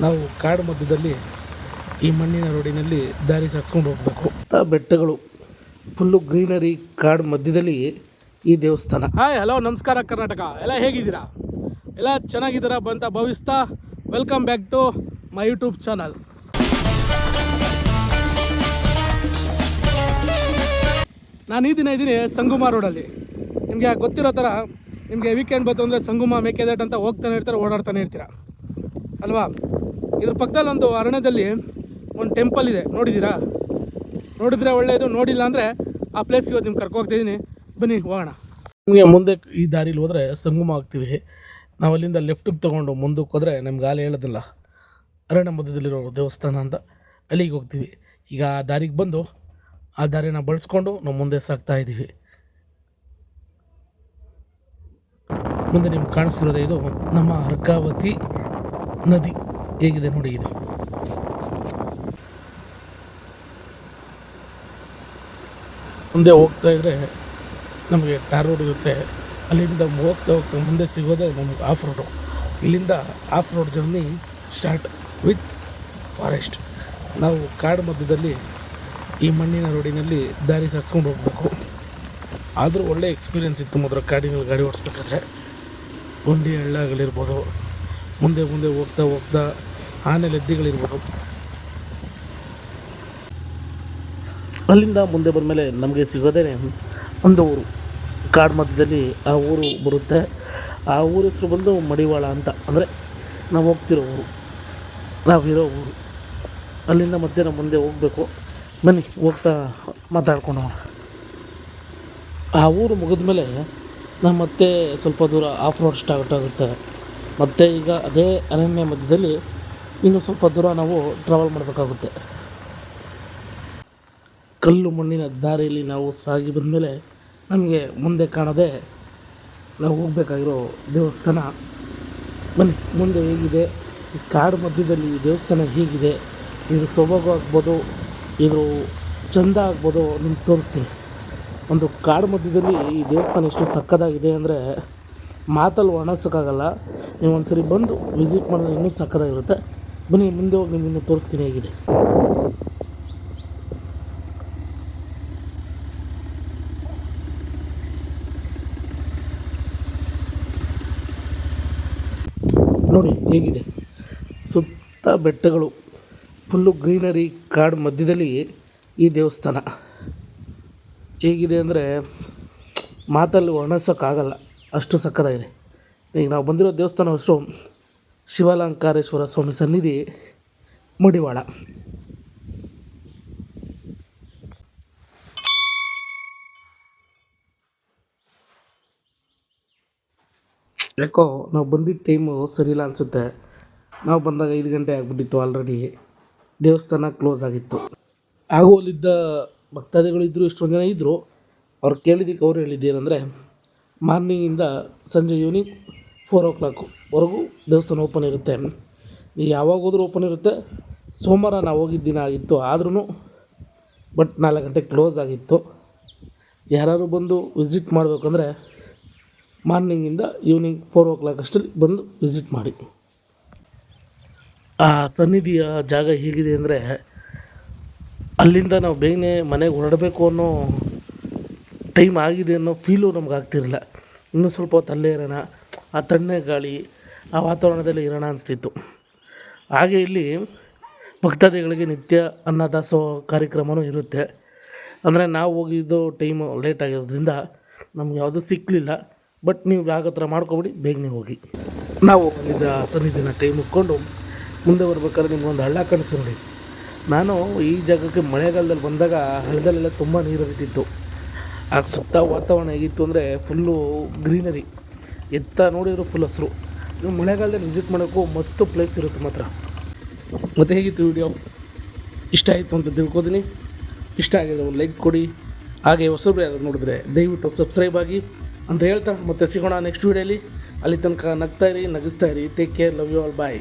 ನಾವು ಕಾಡು ಮಧ್ಯದಲ್ಲಿ ಈ ಮಣ್ಣಿನ ರೋಡಿನಲ್ಲಿ ದಾರಿ ಸಾಗಿಸ್ಕೊಂಡು ಹೋಗಬೇಕು. ಬೆಟ್ಟಗಳು ಫುಲ್ಲು ಗ್ರೀನರಿ, ಕಾಡು ಮಧ್ಯದಲ್ಲಿ ಈ ದೇವಸ್ಥಾನ. ಹಾಯ್, ಹಲೋ, ನಮಸ್ಕಾರ ಕರ್ನಾಟಕ. ಎಲ್ಲ ಹೇಗಿದ್ದೀರಾ? ಎಲ್ಲ ಚೆನ್ನಾಗಿದ್ದೀರಾ ಬಂತ ಭಾವಿಸ್ತಾ welcome back to my YouTube channel. ನಾನು ಈ ದಿನ ಇದ್ದೀನಿ ಸಂಗುಮ ರೋಡಲ್ಲಿ. ನಿಮಗೆ ಗೊತ್ತಿರೋ ಥರ ನಿಮಗೆ ವೀಕೆಂಡ್ ಬಂತು ಅಂದರೆ ಸಂಗುಮ, ಮೇಕೆದಾಟ್ ಅಂತ ಹೋಗ್ತಾನೆ ಇರ್ತಾರೆ, ಓಡಾಡ್ತಾನೆ ಇರ್ತೀರ ಅಲ್ವಾ. ಇದ್ರ ಪಕ್ಕದಲ್ಲಿ ಒಂದು ಅರಣ್ಯದಲ್ಲಿ ಒಂದು ಟೆಂಪಲ್ ಇದೆ, ನೋಡಿದ್ದೀರಾ? ನೋಡಿದ್ರೆ ಒಳ್ಳೆಯದು, ನೋಡಿಲ್ಲ ಅಂದರೆ ಆ ಪ್ಲೇಸ್ಗೆ ಇವತ್ತು ನಿಮ್ಗೆ ಕರ್ಕೋಗ್ತಿದ್ದೀನಿ. ಬನ್ನಿ ಹೋಗೋಣ. ನಿಮಗೆ ಮುಂದೆ ಈ ದಾರಿಲಿ ಹೋದರೆ ಸಂಗುಮ ಆಗ್ತೀವಿ. ನಾವು ಅಲ್ಲಿಂದ ಲೆಫ್ಟಿಗೆ ತೊಗೊಂಡು ಮುಂದಕ್ಕೆ ಹೋದರೆ ನಮ್ಗೆ ಆಲೆ ಹೇಳೋದಿಲ್ಲ, ಅರಣ್ಯ ಮಧ್ಯದಲ್ಲಿರೋ ದೇವಸ್ಥಾನ ಅಂತ, ಅಲ್ಲಿಗೆ ಹೋಗ್ತೀವಿ. ಈಗ ಆ ದಾರಿಗೆ ಬಂದು ಆ ದಾರಿನ ಬಳಸ್ಕೊಂಡು ನಾವು ಮುಂದೆ ಸಾಗ್ತಾ ಇದ್ದೀವಿ. ಮುಂದೆ ನಿಮ್ಗೆ ಕಾಣಿಸ್ತಿರೋದೇ ಇದು ನಮ್ಮ ಅರ್ಕಾವತಿ ನದಿ. ಹೇಗಿದೆ ನೋಡಿ ಇದು. ಮುಂದೆ ಹೋಗ್ತಾ ಇದ್ದರೆ ನಮಗೆ ಟಾರ್ ರೋಡ್ ಇರುತ್ತೆ. ಅಲ್ಲಿಂದ ಹೋಗ್ತಾ ಮುಂದೆ ಸಿಗೋದೇ ನಮಗೆ ಆಫ್ ರೋಡು. ಇಲ್ಲಿಂದ of road journey start with forest. ನಾವು ಕಾಡು ಮಧ್ಯದಲ್ಲಿ ಈ ಮಣ್ಣಿನ ರೋಡಿನಲ್ಲಿ ದಾರಿ ಸಾಗಿಸ್ಕೊಂಡು ಹೋಗಬೇಕು. ಆದರೂ ಒಳ್ಳೆ ಎಕ್ಸ್ಪೀರಿಯೆನ್ಸ್ ಇತ್ತು ಮಾತ್ರ ಕಾಡಿನಲ್ಲಿ ಗಾಡಿ ಓಡಿಸ್ಬೇಕಾದ್ರೆ. ಗುಂಡಿ ಹಳ್ಳಗಳಿರ್ಬೋದು, ಮುಂದೆ ಮುಂದೆ ಹೋಗ್ತಾ ಹೋಗ್ತಾ ಆನೆ ಲೆದ್ದಿಗಳಿರ್ಬೋದು. ಅಲ್ಲಿಂದ ಮುಂದೆ ಬಂದಮೇಲೆ ನಮಗೆ ಸಿಗೋದೇ ಒಂದು ಊರು, ಕಾಡು ಮಧ್ಯದಲ್ಲಿ ಆ ಊರು ಬರುತ್ತೆ. ಆ ಊರ ಹೆಸರು ಬಂದು ಮಡಿವಾಳ ಅಂತ, ಅಂದರೆ ನಾವು ಹೋಗ್ತಿರೋ ಊರು, ನಾವಿರೋ ಊರು. ಅಲ್ಲಿಂದ ಮತ್ತೆ ನಾವು ಮುಂದೆ ಹೋಗಬೇಕು. ಬನ್ನಿ ಹೋಗ್ತಾ ಮಾತಾಡ್ಕೊಂಡು. ಆ ಊರು ಮುಗಿದ ಮೇಲೆ ನಾವು ಮತ್ತೆ ಸ್ವಲ್ಪ ದೂರ ಆಫ್ ರೋಡ್ ಸ್ಟಾರ್ಟ್ ಆಗುತ್ತೆ. ಮತ್ತು ಈಗ ಅದೇ ಅರಣ್ಯ ಮಧ್ಯದಲ್ಲಿ ಇನ್ನೂ ಸ್ವಲ್ಪ ದೂರ ನಾವು ಟ್ರಾವೆಲ್ ಮಾಡಬೇಕಾಗುತ್ತೆ. ಕಲ್ಲು ಮಣ್ಣಿನ ದಾರಿಯಲ್ಲಿ ನಾವು ಸಾಗಿ ಬಂದಮೇಲೆ ನಮಗೆ ಮುಂದೆ ಕಾಣೋದೇ ನಾವು ಹೋಗಬೇಕಾಗಿರೋ ದೇವಸ್ಥಾನ. ಬನ್ನಿ ಮುಂದೆ ಹೇಗಿದೆ, ಈ ಕಾಡು ಮಧ್ಯದಲ್ಲಿ ಈ ದೇವಸ್ಥಾನ ಹೇಗಿದೆ, ಇದ್ರ ಸೊಬಗು ಆಗ್ಬೋದು, ಇದ್ರ ಚಂದ ಆಗ್ಬೋದು, ನಿಮ್ಗೆ ತೋರಿಸ್ತೀನಿ. ಒಂದು ಕಾಡು ಮಧ್ಯದಲ್ಲಿ ಈ ದೇವಸ್ಥಾನ ಎಷ್ಟು ಸಕ್ಕತ್ತಾಗಿದೆ ಅಂದರೆ ಮಾತಲ್ಲಿ ವರ್ಣಿಸೋಕ್ಕಾಗಲ್ಲ. ನೀವು ಒಂದು ಸರಿ ಬಂದು ವಿಸಿಟ್ ಮಾಡಿದ್ರೆ ಇನ್ನೂ ಸಕ್ಕತ್ತಾಗಿರುತ್ತೆ. ಬನ್ನಿ ಮುಂದೆ ಹೋಗಿ ನಿಮ್ಗೆ ಇನ್ನೂ ತೋರಿಸ್ತೀನಿ ಹೇಗಿದೆ. ನೋಡಿ ಹೇಗಿದೆ, ಸುತ್ತ ಬೆಟ್ಟಗಳು, ಫುಲ್ಲು ಗ್ರೀನರಿ, ಕಾಡು ಮಧ್ಯದಲ್ಲಿ ಈ ದೇವಸ್ಥಾನ ಹೇಗಿದೆ ಅಂದರೆ ಮಾತಲ್ಲಿ ವರ್ಣಿಸೋಕ್ಕಾಗಲ್ಲ, ಅಷ್ಟು ಸಕ್ಕತ್ತಾಗಿದೆ. ಈಗ ನಾವು ಬಂದಿರೋ ದೇವಸ್ಥಾನ ಹೆಸರು ಶಿವಲಂಕಾರೇಶ್ವರ ಸ್ವಾಮಿ ಸನ್ನಿಧಿ, ಮಡಿವಾಳ. ಯಾಕೋ ನಾವು ಬಂದಿದ್ದ ಟೈಮು ಸರಿಯಿಲ್ಲ ಅನಿಸುತ್ತೆ. ನಾವು ಬಂದಾಗ 5 ಗಂಟೆ ಆಗಿಬಿಟ್ಟಿತ್ತು, ಆಲ್ರೆಡಿ ದೇವಸ್ಥಾನ ಕ್ಲೋಸ್ ಆಗಿತ್ತು. ಹಾಗೂ ಅಲ್ಲಿದ್ದ ಭಕ್ತಾದಿಗಳಿದ್ದರು, ಇಷ್ಟೊಂದು ಜನ ಇದ್ದರು. ಅವ್ರು ಕೇಳಿದ್ದಕ್ಕೆ ಅವ್ರು ಹೇಳಿದ್ದೇನೆಂದರೆ ಮಾರ್ನಿಂಗಿಂದ ಸಂಜೆ ಈವ್ನಿಂಗ್ 4 o'clockವರೆಗೂ ದೇವಸ್ಥಾನ ಓಪನ್ ಇರುತ್ತೆ. ಯಾವಾಗ ಹೋದ್ರೂ ಓಪನ್ ಇರುತ್ತೆ. ಸೋಮವಾರ ನಾವು ಹೋಗಿದ್ದ ದಿನ ಆಗಿತ್ತು, ಆದ್ರೂ ಬಟ್ 4 ಗಂಟೆಗೆ ಕ್ಲೋಸ್ ಆಗಿತ್ತು. ಯಾರು ಬಂದು ವಿಸಿಟ್ ಮಾಡಬೇಕಂದ್ರೆ ಮಾರ್ನಿಂಗಿಂದ ಈವ್ನಿಂಗ್ 4 o'clock ಅಷ್ಟರಲ್ಲಿ ಬಂದು ವಿಸಿಟ್ ಮಾಡಿ. ಆ ಸನ್ನಿಧಿಯ ಜಾಗ ಹೇಗಿದೆ ಅಂದರೆ ಅಲ್ಲಿಂದ ನಾವು ಬೇಗನೆ ಮನೆಗೆ ಹೊರಡಬೇಕು ಅನ್ನೋ ಟೈಮ್ ಆಗಿದೆ ಅನ್ನೋ ಫೀಲು ನಮ್ಗೆ ಆಗ್ತಿರಲಿಲ್ಲ. ಇನ್ನೂ ಸ್ವಲ್ಪ ಹೊತ್ತು ಅಲ್ಲೇ ಇರೋಣ, ಆ ತಣ್ಣನೆ ಗಾಳಿ, ಆ ವಾತಾವರಣದಲ್ಲಿ ಇರೋಣ ಅನಿಸ್ತಿತ್ತು. ಹಾಗೆ ಇಲ್ಲಿ ಭಕ್ತಾದಿಗಳಿಗೆ ನಿತ್ಯ ಅನ್ನದಾಸೋಹ ಕಾರ್ಯಕ್ರಮವೂ ಇರುತ್ತೆ. ಅಂದರೆ ನಾವು ಹೋಗಿದ್ದು ಟೈಮು ಲೇಟ್ ಆಗಿರೋದ್ರಿಂದ ನಮ್ಗೆ ಯಾವುದೂ ಸಿಕ್ಕಲಿಲ್ಲ. ಬಟ್ ನೀವು ಯಾವ ಥರ ಮಾಡ್ಕೊಬಿಡಿ, ಬೇಗನೆ ಹೋಗಿ. ನಾವು ಅಲ್ಲಿದ್ದ ಸನ್ನಿಧಿನ ಕೈ ಮುಕ್ಕೊಂಡು ಮುಂದೆ ಬರ್ಬೇಕಾದ್ರೆ ನಿಮ್ಗೊಂದು ಹಳ್ಳ ಕಾಣಿಸ್ತು ನೋಡಿ. ನಾನು ಈ ಜಾಗಕ್ಕೆ ಮಳೆಗಾಲದಲ್ಲಿ ಬಂದಾಗ ಹಳ್ಳದಲ್ಲೆಲ್ಲ ತುಂಬ ನೀರು ಹರಿತಿತ್ತು. ಆಗ ಸುತ್ತ ವಾತಾವರಣ ಹೇಗಿತ್ತು ಅಂದರೆ ಫುಲ್ಲು ಗ್ರೀನರಿ, ಎತ್ತ ನೋಡಿದ್ರು ಫುಲ್ ಹಸಿರು. ನೀವು ಮಳೆಗಾಲದಲ್ಲಿ ವಿಸಿಟ್ ಮಾಡೋಕ್ಕೂ ಮಸ್ತು ಪ್ಲೇಸ್ ಇರುತ್ತೆ ಮಾತ್ರ. ಮತ್ತು ಹೇಗಿತ್ತು ವಿಡಿಯೋ? ಇಷ್ಟ ಆಯಿತು ಅಂತ ತಿಳ್ಕೊತೀನಿ. ಇಷ್ಟ ಆಗಿದ್ರೆ ಒಂದು ಲೈಕ್ ಕೊಡಿ. ಹಾಗೆ ಹೊಸಬ್ರು ಯಾರು ನೋಡಿದ್ರೆ ದಯವಿಟ್ಟು ಸಬ್ಸ್ಕ್ರೈಬ್ ಆಗಿ ಅಂತ ಹೇಳ್ತಾ ಮತ್ತೆ ಸಿಗೋಣ ನೆಕ್ಸ್ಟ್ ವೀಡಿಯೋಲಿ. ಅಲ್ಲಿ ತನಕ ನಗ್ತಾಯಿರಿ, ನಗಿಸ್ತಾಯಿರಿ. Take care, love you all, bye.